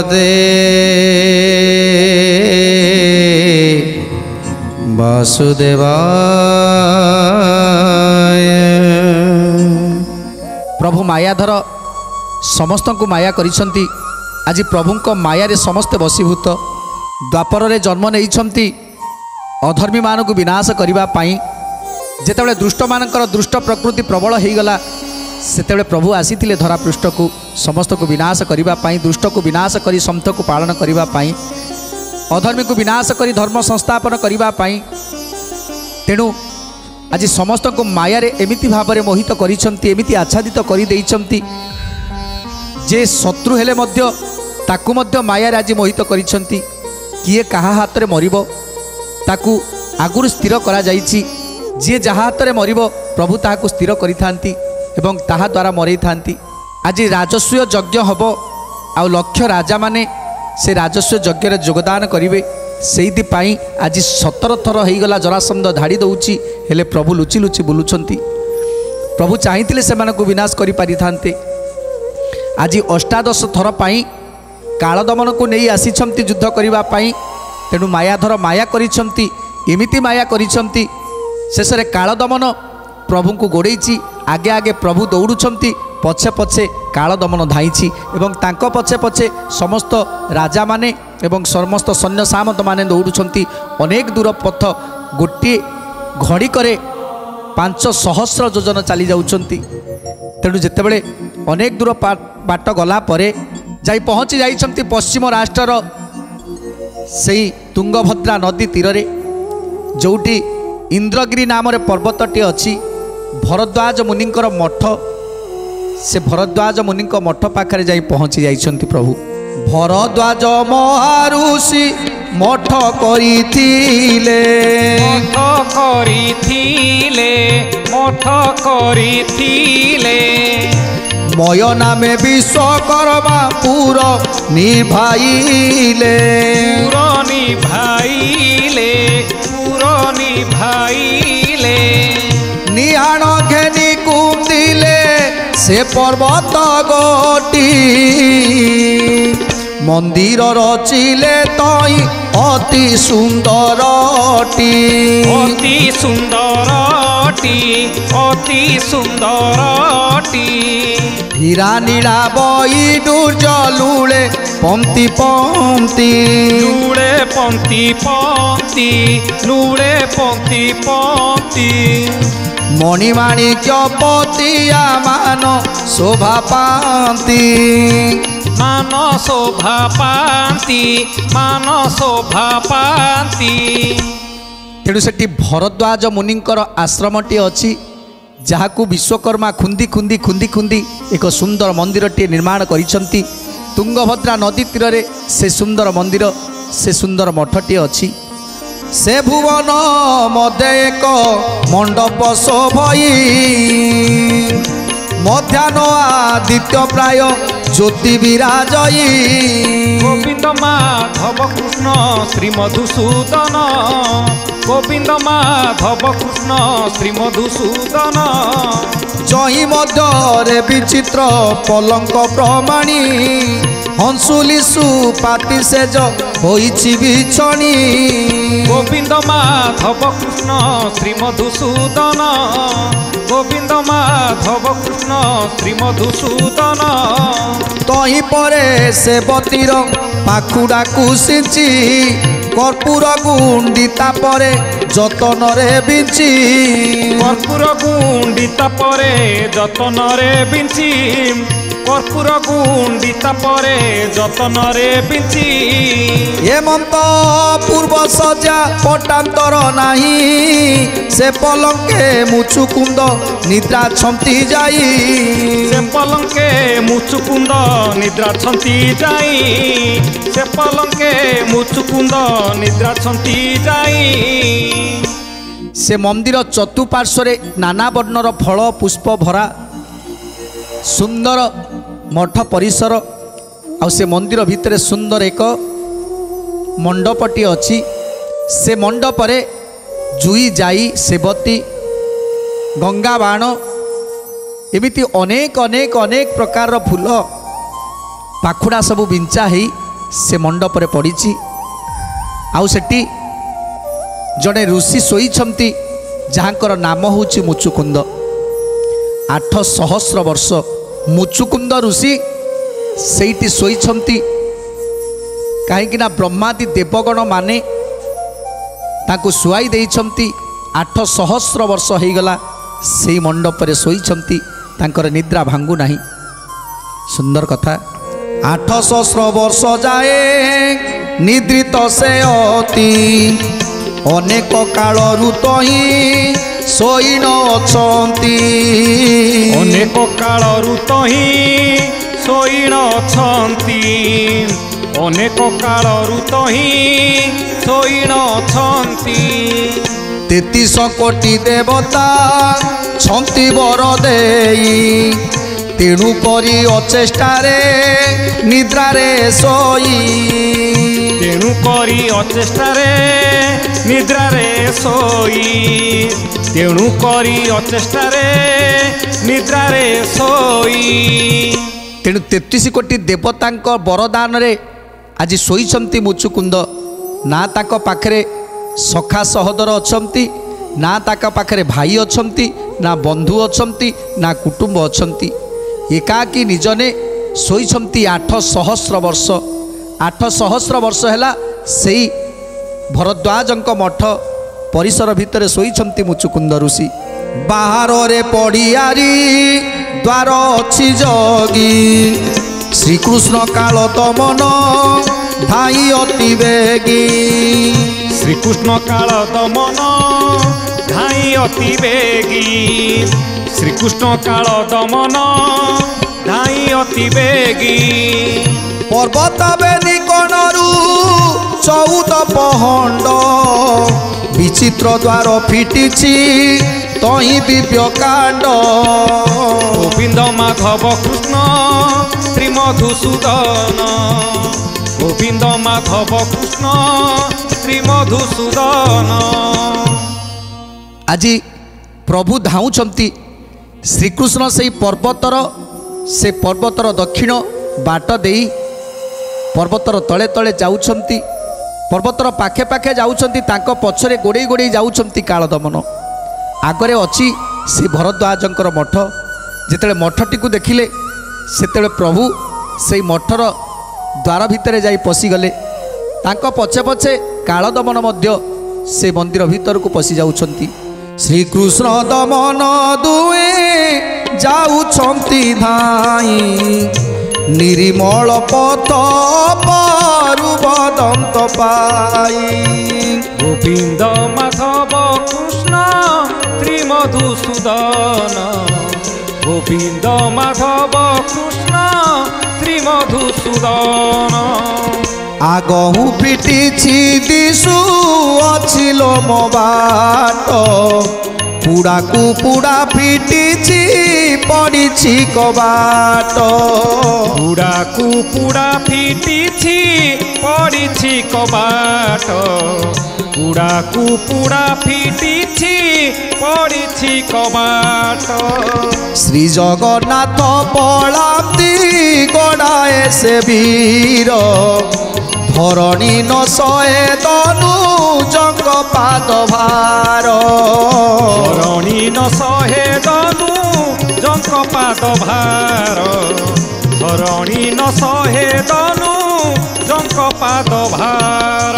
राधे वासुदेवाय। प्रभु मायाधर समस्त को माया करिसंती। आज प्रभु को माया रे समस्ते वशीभूत। द्वापर रे जन्म नहीं अधर्मी मान को विनाश करने पाई। जेतेबेले दुष्ट मानकर दुष्ट प्रकृति प्रबल हो गला सेतेबेले प्रभु आसीथिले धरा पृष्ठ को समस्त को विनाश करने पाई, दुष्ट को विनाश करी समस्त को पालन करने पाई, अधर्मी को विनाश करी धर्म संस्थापन करने पाई। तेणु आज समस्त को माया रे एमिति भाव में मोहित करिसंती, एमिति आच्छादित कर देइसंती जे शत्रु हेले मध्य ताकू मध्य माया रे आज मोहित करिसंती। किए कहा हाथ रे मरिबो ताकू आगुरु स्थिर करा जाइछि। जी जहाँ हाथ में मरिबो प्रभु ताहाकु स्थिर करिथांती एवं ताहा द्वारा मरई थांती। आज राजस्व यज्ञ हब आ लक्ष राजा माने से राजस्व यज्ञ रे योगदान करिवे। सेइदि पाई आज 17 थर होईगला जरासंध धाड़ी दउछि हेले प्रभु लुचि लुचि बुलुछंती। प्रभु चाहिथिले सेमानकु विनाश करि पारिथांते। आज 18 थर पाई कालदमन को नहीं आसीछंती युद्ध करिबा पाई। तेणु मायाधर माया करिछंती, एमिति माया करिछंती शेष रे कालदमन प्रभु को गोड़ेछि। आगे आगे प्रभु दौड़ुछंती, पछे पछे कालदमन धाइछि एवं तांको पछे पछे समस्त राजा माने एवं समस्त सैन्य सामंत माने दौड़ुछंती। अनेक दूर पथ गोटे घड़ी करे 500 योजन चली जाउछंती। तेणु जेतेबेले अनेक दूर बाट गला परे जाई पहुँची जाइछंती पश्चिम राष्ट्रर सेई तुंगभद्रा नदी तीर रे, जोटी इंद्रगिरी नाम रे पर्वतटी अच्छी। भरद्वाज मुनिंकर मठ, से भरद्वाज मुनिंक मठ पाखरे जाई पहुँची जाइछंती प्रभु। भरद्वाज महाऋषि मठ करिथिले, मठ करिथिले मय नामे विश्वकर्मा पुर निभाइले, निहाण घेनी कुंदिले से पर्वत गोटी, मंदिर रचिले तई अति सुंदरटी, अति सुंदरटी हीरा नीला बई दुर्जलुले पंक्ति पंक्ति, लूड़े पंक्ति पंक्ति मणिमाणिक्य पतिया मान शोभा पांति, मान शोभा पांति। तेणु सेठी भरद्वाज मुनिंकर आश्रमटी अच्छी, जहाकू विश्वकर्मा खुंदी खुंदी खुंदी खुंदी एक सुंदर मंदिरटी निर्माण करिसंती। तुंगभद्रा नदी तीर रे से सुंदर मंदिर, से सुंदर मठटी अच्छी। से भुवन मध्य एक मंडप शोभई, मध्याह्न आदित्य प्राय ज्योति विराजई, गोविंद माधव कृष्ण श्री मधुसूदन, गोविंद माधव कृष्ण श्री मधुसूदन। जही मध्य विचित्र पलंक प्रमाणी, हंसुली सुपाति सेज होइछि बिछणी, गोविंद माधव कृष्ण श्री मधुसूदन, गोविंद माधव कृष्ण श्री मधुसूदन। तही परे सेवतीर पाखुड़ा कुसिंची, कर्पूर गुंडिता परे जतन रे बिंची, कर्पूर गुंडिता परे जतन रे बिंची, कर्पूर गुंडिता परे जतन रे बिंची। हेमंत पूर्व सजा पटांतर नाही, से पलंके मुचुकुंद निद्रा छंती जाई, से पलंके मुचुकुंद निद्रा छंती जाई, से पलंके मुचुकुंद निद्रा छंती जाई। से मंदिर चतुपार्श्व नाना वर्णर फल पुष्प भरा सुंदर मठ परिसर। आ से मंदिर भितर सुंदर एक मंडपटी अच्छी। से मंडप रे जुई जाई सेवती गंगा बाण एमिति अनेक अनेक अनेक प्रकार फूल पाखुड़ा सब बिंचा ही से मंडपरे पड़ी आउ सेठी जड़े ऋषि शोइछंती जहाँकर नाम होची मुचुकुंद 800 वर्ष मुचुकुंद ऋषि सेठी शोइछंती कहीं ब्रह्मादि देवगण माने ताकू शुआई देइछंती 800 वर्ष हो गला से मंडपरे शोइछंती तांकर निद्रा भांगु नाही। सुंदर कथा 800 वर्ष जाए निद्रित से अति अनेक काल ऋतु ही शोइन अछंती अनेक काल ऋतु ही शोइन अछंती अनेक काल ऋतु ही शोइन अछंती 33 कोटी देवता छंती वर देई तेणु करी अचेष्टारे निद्रारे सोई तेणु करी अचेष्टारे निद्रारे सोई तेणु करी अचेष्टारे निद्रारे सोई तेणु 33 कोटी देवता बरदान रे आज शोइछंती मुचुकुंद ना ताक पाखरे सखा सहोदर अछंती ना ताक पाखरे भाई अछंती ना बंधु अछंती ना कुटुंब अछंती एकाकी निजने शोइछंती 800 वर्ष 800 वर्ष है से भरद्वाजंक मठ परिसर भितर शोइछंती मुचुकुंद ऋषि बाहर रे पड़ियारी द्वार अच्छी जगी श्रीकृष्ण काल दमन धाई अति बेगी श्रीकृष्ण काल दमन धाई अति बेगी श्रीकृष्ण काल दमन धाई अति बेगी पर्वत बेदी कोणरू 14 पहंड विचित्र द्वार फिटिछि तही दिव्य कांड गोविंद माधव कृष्ण श्रीमधुसूदन गोविंद माधव कृष्ण श्रीमधुसूदन आज प्रभु धाउछंती श्रीकृष्ण से पर्वतर दक्षिण बाट देई पर्वतर तले तले जाउछंती पर्वतर पाखे पाखे जाउछंती तांको पछरे गोड़े गोड़े जाउछंती कालदमन आगरे अछि से भरद्वाजंकर मठ जेतेले मठटी को देखिले सेतेले प्रभु से मठर द्वार भितर जाई पशिगले तांको पछे पछे कालदमन मध्य से मंदिर भितर को पशि जाउछंती श्रीकृष्ण दमन दुए जाउछंती धाई निर्मल पथ पारु बदंत पाई गोविंद माधव कृष्ण श्रीमधुसूदन गोविंद माधव कृष्ण श्रीमधुसूदन आगहु फिटिछि दिशु अछिलो मो बाट पुड़ाकू पुड़ा फिटिछि पड़िछि कबाट पुड़ाकू पुड़ा फिटिछि पड़िछि कबाट पुड़ाकू पुड़ा फिटिछि पड़िछि कबाट श्री जगन्नाथ पलाती गड़ाए से वीर धरणी न सहे तनु जंग पाद भार धरणी न सहे तनु जंग पाद भार धरणी न सहे तनु जंग पाद भार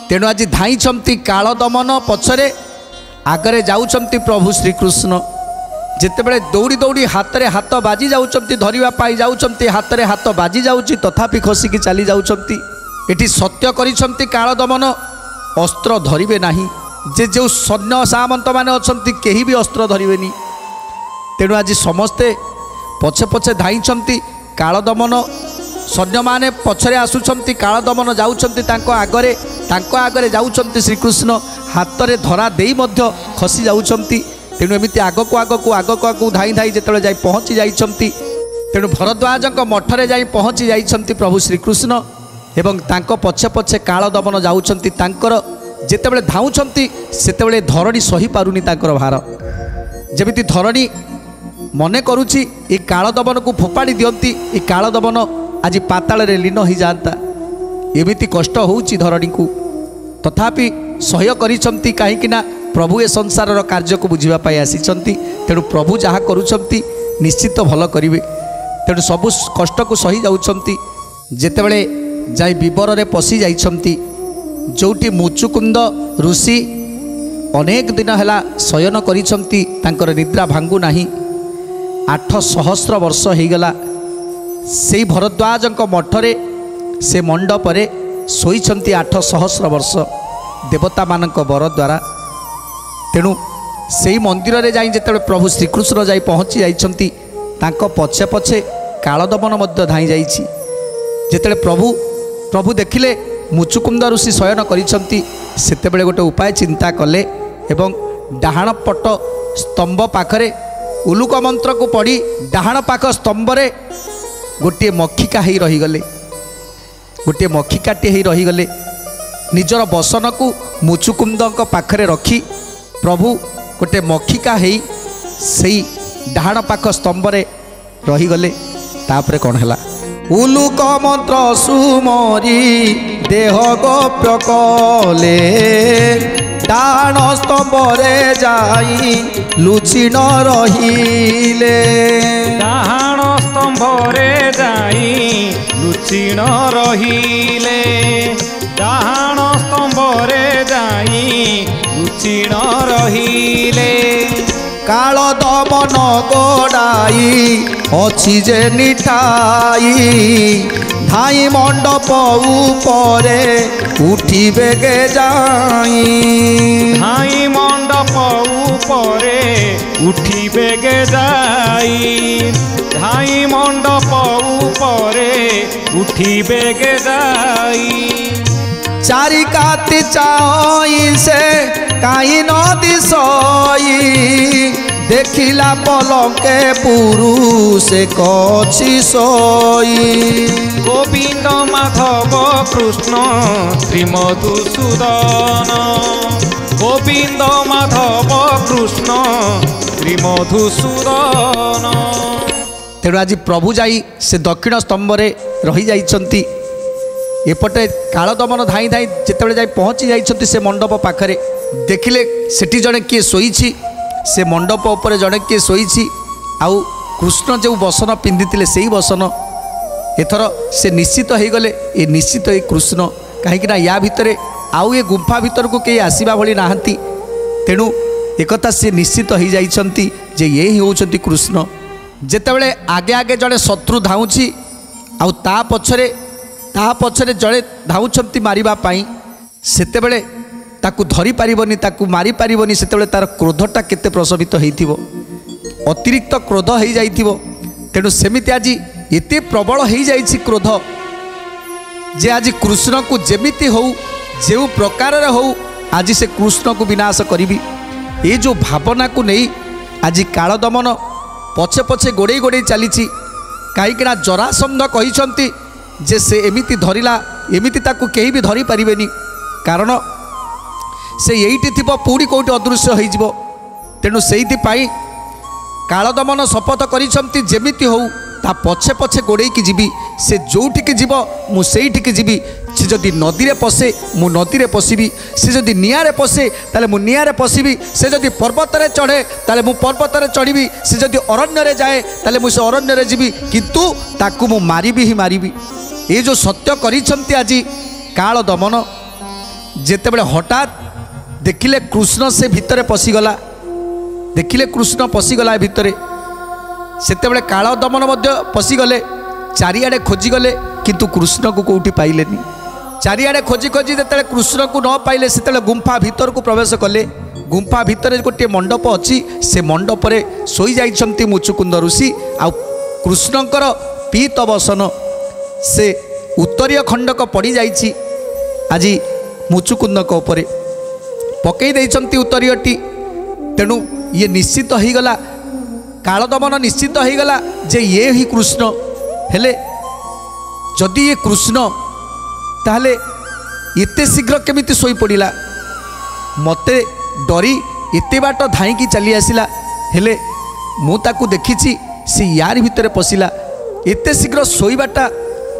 तेणु आज धाईछंती काल दमन पछरे आगरे जाउछंती प्रभु श्रीकृष्ण जितेबले दौड़ी दौड़ी हाथ रे हाथ बाजी जाउछंती धरिबा पाई जाउछंती हाथ रे हाथ बाजी जाउची तथापि खसिकी चली जाउछंती एठी सत्य करिछंती काल दमन अस्त्र धरिबे नाही जे जो सैन्य सामंत माने अछंती केही भी अस्त्र धरिबेनी तेणु आज समस्ते पछे पछे धाईछंती काल दमन सैन्य माने पछरे आसुछंती काल दमन जाउछंती तांको आगरे जाउछंती श्रीकृष्ण हाथ रे धरा देई मध्य खसी जाउछंती तेणु एमती आगक धाई धाई जेतेबेले जाई पहुँची जाइछंती तेणु भरद्वाजक मठरे जाई पहुँची जाइछंती प्रभु श्रीकृष्ण एवं तांको पछे पछे काल दमन जाउछंती तांकर जेतेबेले धाउछंती सेतेबेले धरणी सही पारुनी तांकर भार जेमिति धरणी मने करुछि ए काल दमन को फोपाड़ी दियंती ए काल दमन आज पाताल रे लीन हो जाता एमिति कष्ट होउची धरणी को तथापि सह्य करिसंती काहेकि ना प्रभु ए संसार कार्य को बुझिबा पाई आसीचंती तेणु प्रभु जहाँ करुछंती निश्चित भल करिवे तेणु सबु कष्ट को सही जाउछंती जेतेबेले जाई विवर रे पसी जाइछंती जोटी मुचुकुंद ऋषि अनेक दिन हला शयन करिछंती तांकर निद्रा भांगु नाही 800 वर्ष होगला से भरद्वाजक मठरे से मंडपरे शोइछंती 800 वर्ष देवता मानक बर द्वारा तेणु से मंदिर रे जाई जेतेबेले प्रभु श्रीकृष्ण जाई पहुँची जाइछंती तांको पछे पछे कालदमन मध्य धाई जाइछि जेतेबेले प्रभु देखिले मुचुकुंद ऋषि शयन करिछंती सेतेबेले गोटे उपाय चिंता कले एवं डाहाण पट स्तंभ पाखरे उलुक मंत्र को पढ़ी डाहाण पाख स्तंभ रे गोटे मखिका ही रहीगले गोटे मखिकाटे ही रहीगले निजर बसन को मुचुकुंद पाखरे रखी प्रभु गोटे मखिका ही सही डाहाण पाख स्तंभ रे रहीगले तापरे कौन है उलुक मंत्र सुमरी देह गोप्य कले डाण स्तंभरे जाई लुचि न रहिले डाहाण स्तंभरे जाई लुचि न रहिले डाहाण स्तंभरे जाई लुचि न रहिले काल दमन गोड़ाई अछि जे निठाई धाई मंडप उपरे उठी बेगे जाई धाई मंडप उपरे उठी बेगे जाई धाई मंडप उपरे उठी बेगे जाई चारि काति चाई से काई न दिसई देखिला पलके पुरुष कछि सोई गोविंद माधव कृष्ण श्रीमधुसूदन गोविंद माधव कृष्ण श्रीमधुसूदन तेणु आज प्रभु जाई से दक्षिण स्तंभ रे रही जाइछंती एपटे कालदमन धाई धाई जितेबाला जाई पहुँची जाइछंती से मंडप पाखरे देखिले सेठी जड़े किए शोइछि से मंडप उपरे जड़े किए शोइछि आउ कृष्ण जो बसन पिंधिथिले सेही बसन एथर से निश्चित हो गले ये निश्चित ये कृष्ण कहीं या भितर आउ ये गुंफा भीतर को कई आसवा भली नाहंती तेणु एकथा से निश्चित हो जाइछंती जे ये ही होउछंती कृष्ण जेतेबेले आगे आगे जड़े शत्रु धाउछि आउ ता पछरे जड़े धाउछंती मारिबा पाई सेतेबेले ताकू धरी पारिबनी ताकू मारी पारिबनी सेतेबेले तार क्रोधटा केते प्रशमित होइथिबो अतिरिक्त क्रोध हो जाइथिबो तेणु सेमिति आज एते प्रबल हो जाइछि क्रोध जे आज कृष्ण को जेमिति हो जो प्रकार हो आज से कृष्ण को विनाश करी ये जो भावना को नहीं आज कालदमन पछे पछे गोड़े गोड़े चली कहीं जरासंध कही जे से एमिति धरिला एमिति ताकू केही भी धरी पारिबेनी कारण से यहीटी थी पुणी कौटी अदृश्य हो तेणु से कालदमन शपथ करिसंती जेमिति हो ता पछे पछे गोड़ेकी जीवी से जोठिकी जीव मुझे जीवी से जदि नदी रे पशे मु नदी रे पशिबी से जदि निआरे पशे ताले मु निआरे पशिबी से जदि पर्वत रे चढ़े ताले मु पर्वत रे चढ़ी से जदि अरण्य रे जाए ताले मु से अरण्य रे जीवी किंतु ताकू मु मारिबी ही मारिबी ये जो सत्य करिसंती आज कालदमन जेतेबेले हठात देखिले कृष्ण से भितरे पशिगला देखिले कृष्ण पशिगला भितरे सेतेबेले कालदमन मध्य पशिगले चारिआडे खोजिगले किंतु कृष्ण को कौटी पाइलेनी चारिआडे खोजी खोजी जेतेबेले कृष्ण को न पाइले सेतेबेले गुंफा भीतर को प्रवेश कले गुंफा भितर गोटे मंडप अच्छी से मंडप रे सोई जाइछंती मुचुकुंद ऋषि आ कृष्णकर पीत बसन से उत्तरीय खंडक पड़ी जाइछि आज मुचुकुंद उपरे पकई देइछंती उत्तरीयटी तेणु ये निश्चित हो गला कालदमन निश्चित हो गला जे ये ही कृष्ण हेले जदि ये कृष्ण ताहले एते शीघ्र केमिति सोई पड़िला मते डरी एते बाट धाईकी चली आसिला हेले मु ताकू देखिछि से यार भितर पशिला एते शीघ्र सोईबाटा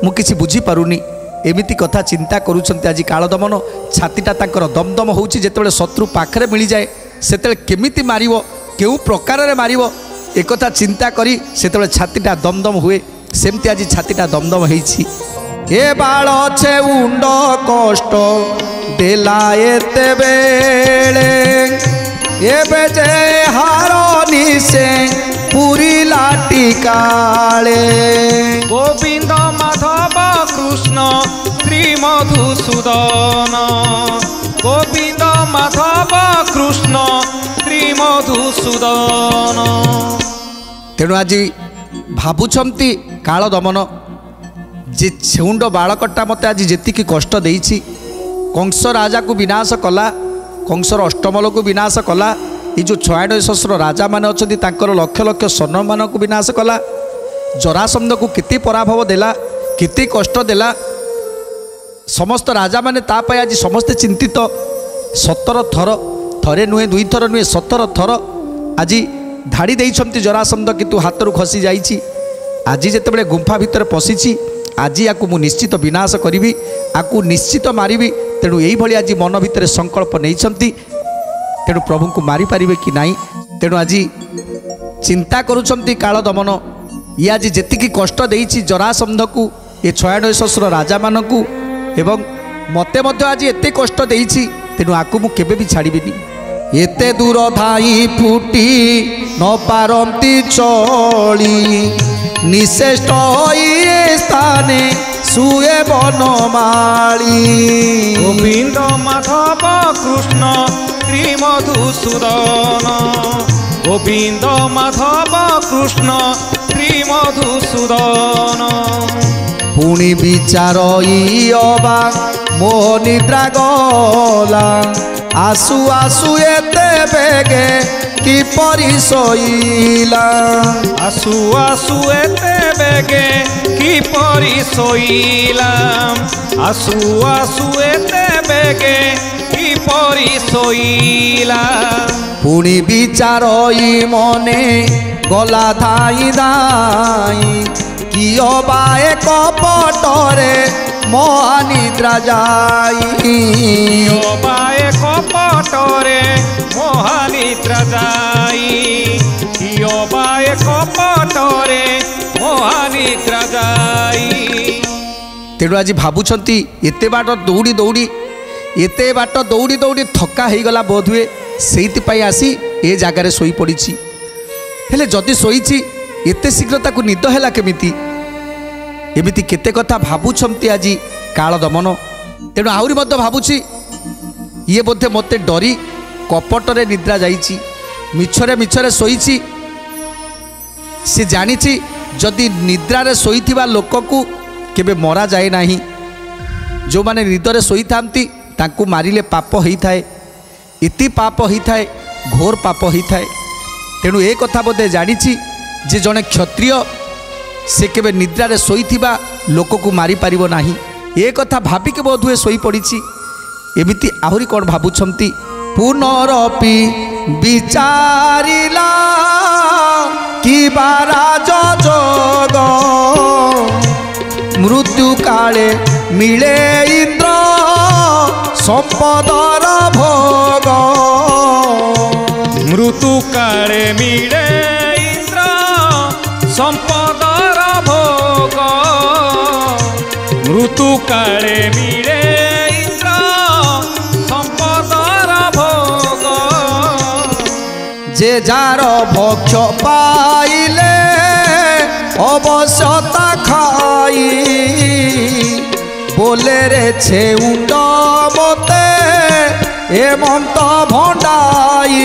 मु किछि बुझी पारुनी एमिति कथा चिंता करुछन्ति। आज कालदमन छातीटा तांकर दमदम होउछि जेतेबेले शत्रु पाखरे मिली जाए सेतेबेले केमिति मारिवो केउ प्रकार रे मारिवो एक कथा चिंता करी सेतेबेले छातीटा दमदम हुए। सेमति आज छातीटा दमदम हेछि। ए बाळ छे उंड कष्ट देला एते बेले एबे जे हारनी से पूरी लाटी काले गोविंद माधव कृष्ण श्री मधुसूदन गोविंद माधव कृष्ण श्री मधुसूदन। तेणु आज भावुंट काल दमन जे छेउंड बालकटा मत आज जी कष्ट देइछि कंस राजा को विनाश कला कंसर अष्टमल को विनाश कला ये जो 96 सहस्र राजा माने अच्छे तांकर लक्ष लक्ष सैन्य मान को विनाश कला जरासंध को केते पराभव देला केते कष्ट देला समस्त राजा माने तापाई आज समस्ते चिंतित 17 थर थरे नुहे 2 थर नुहे 17 थर आज धाड़ी देइछंती जरासंध किंतु हाथरू खसी जाइछि। आज जेतेबेले गुंफा भितर पशिछि आज या मु निश्चित विनाश करी आकु निश्चित मारिबी। तेणु यही भली आज मन भितर संकल्प नहीं तेणु प्रभु को मारी पारिबे कि नहीं। तेणु आज चिंता करुछंती काल दमन ये आज जेतिकी कष्ट देइछि जरासंध को ये 96 सहस्र राजा मानकू एवं मते मध्य आज एते कष्ट देइछि तेणु आकु मु केबे भी छाड़ीबिनी। एते दूर धाई फुटी न पारंती चली निश्रेष्ठ ये स्थाने सुए बनमाली गोविंद माधव कृष्ण श्री मधुसूदन गोविंद माधव कृष्ण श्री मधुसूदन। पुणी विचार इबा मो निद्रा गला आसु आसु एते बेगे किपरि शोइला आसु आसु एते बेगे किपरि शोइला आसु आसु एते बेगे किपरि शोइला। पुणी विचार मने गला धाई धाई कियो बा एक पटरे महानिद्रा जाई कियो बा एक पटरे महानिद्रा जाई कियो बा एक पटरे महानिद्रा जाई। तेणु आज भावुंट एते बाट दौड़ी दौड़ी एते बाट दौड़ी दौड़ी थका हो गला बोध हुए से आसी ए जगार शोई पड़ी हेले जदि शोई एते शीघ्र ताकू निद है केमिति एमिति केते कथा भावुंट आज काल दमन। तेणु आहरी मध्य भावुची ये बोधे मते डरी कपटरे निद्रा जाइछि मिछरे मिछरे शोईछि से जानिछि जदि निद्रारे शोईथिबा लोककू केबे मरा जाए नाही जो माने निदरे शोई थांती तांकू मारिले पाप होता है इति पाप होता है घोर पाप होता है। तेणु ए कथा बोधे जानिछि जे जने क्षत्रिय से केबे निद्रारे शोईथिबा लोककू मारी पारिबो नाही ए कथा भाबिके बोध हुए शोई पड़िछि। एमिति आहुरी कोन भाबुछंती पुनरपि विचारिला कि राज जोग मृत्यु काले मिले इंद्र संपदर भोग मृत्यु काले मिले इंद्र संपदर भोग मृत्यु काले मिले इंद्र संपदर भोग जे जार भक्ष पाइले अवश्यता खाई बोले रे छेउंड मते हेमंत भंडाई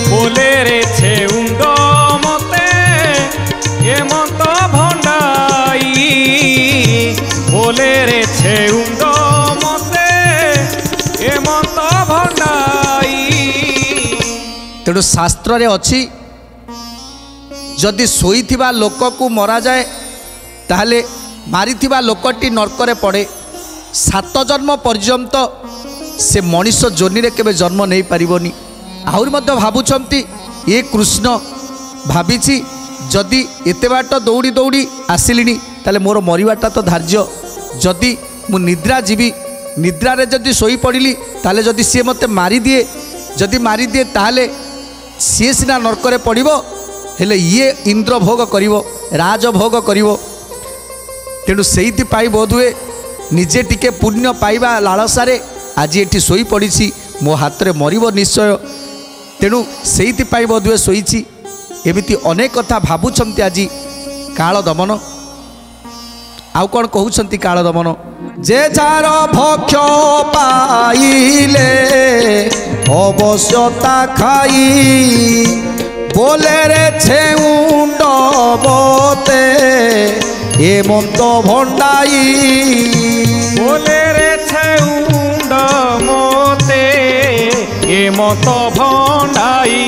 बोले रे छेउंड मते हेमंत भंडाई बोले रे छेउंड मते हेमंत भंडाई। तेणु शास्त्र रे अछि जदि शोईथिबा लोक को मरा जाए ताहले मारिथिबा लोकटी नरकरे पड़े 7 जन्म पर्यंत से मनीष जोनि रे केबे जन्म नहीं पारिबोनी। आहुरी मध्य भावुछंती ये कृष्ण भाविछि जदि एते बाट दौड़ी दौड़ी आसिलिनी ताले मोर मरिवाटा तो धार्य जदि मु निद्रा जीवी निद्रारे जदि शोई पड़िली ताले जदि सी मते मारिदिए जदि मारिदिए ताले सी सीना नरकरे पड़िबो हेले ये इंद्र भोग करिवो राजभोग करिवो। तेणु सेइथि पाई बोधुए निजे टिके पुण्य पाइबा लालसारे आज एठी शोई पड़ी मो हाथ में मरिबो निश्चय। तेणु सेइथि पाई बोधुए शोईची एमिति अनेक कथा भाबुछंती आज काल दमन। आउ कौन कहउछंती काल दमन जे जार भक्ष पाइले अवश्यता खाई बोले रे छेउंड बोते हेमंत भंडाई बोले रे छेउंड मोते हेमंत भंडाई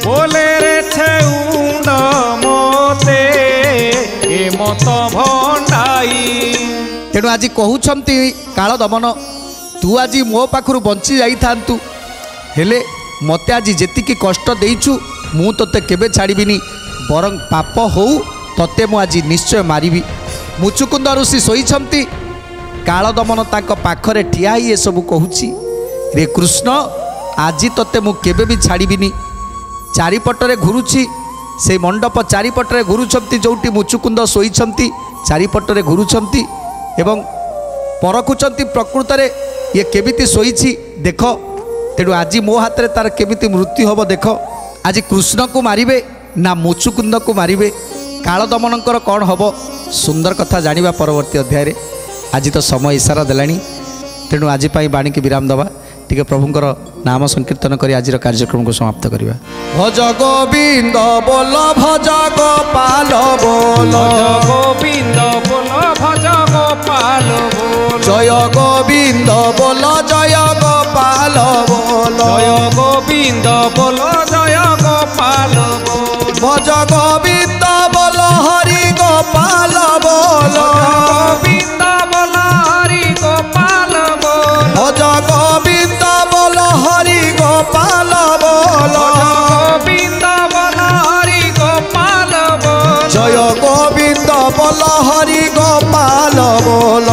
बोले रे छेउंड मोते हेमंत भंडाई। तेणु आज कहउछंती काल दमन तू आज मो पाखरु बंची जाई थांतु हेले मते आज जेतिकी कष्ट देइछु मु तोते केबे छाड़बिनी बरं पाप हो तोते मु आज निश्चय मारिबी। मुचुकुंद ऋषि शोईछंती काल दमन ताक पाखरे ठिया ही ए सब कहूची रे कृष्ण आज तोते मु केबे भी छाड़बिनी। चारिपटरे घुरुची से मंडप चारिपटरे घुरुछंती जोटी मुचुकुंद शोईछंती चारिपटरे घुरुछंती एवं परखुचंती प्रकृत रे ये केमिति शोईची देख। तेणु आज मो हाथ में तार केमिति मृत्यु हम देख। आज कृष्ण को मारिबे ना मुचुकुंद को मारिबे काल दमनकर कौन हम सुंदर कथा जानिबा परवर्ती अध्याय रे। आज तो समय इशारा देलानी तेणु आज पाई बाणी की विराम दबा टिके प्रभुंकर नाम संकीर्तन करी आज कार्यक्रम को समाप्त करिबा। भज गोविंद बोल भज गोपाल बोल गोविंद बोल भज गोपाल बोल जय गोविंद बोल जय गोपाल बोल जय गोविंद बोल जय गोपाल बोल भज गोविंद बोल हरि गोपाल बोल गोविंद बोल हरि गोपाल बोल भज गोविंद बोल हरि गोपाल बोल गोविंद बोल हरि गोपाल बोल जय गोविंद बोल हरि गोपाल बोल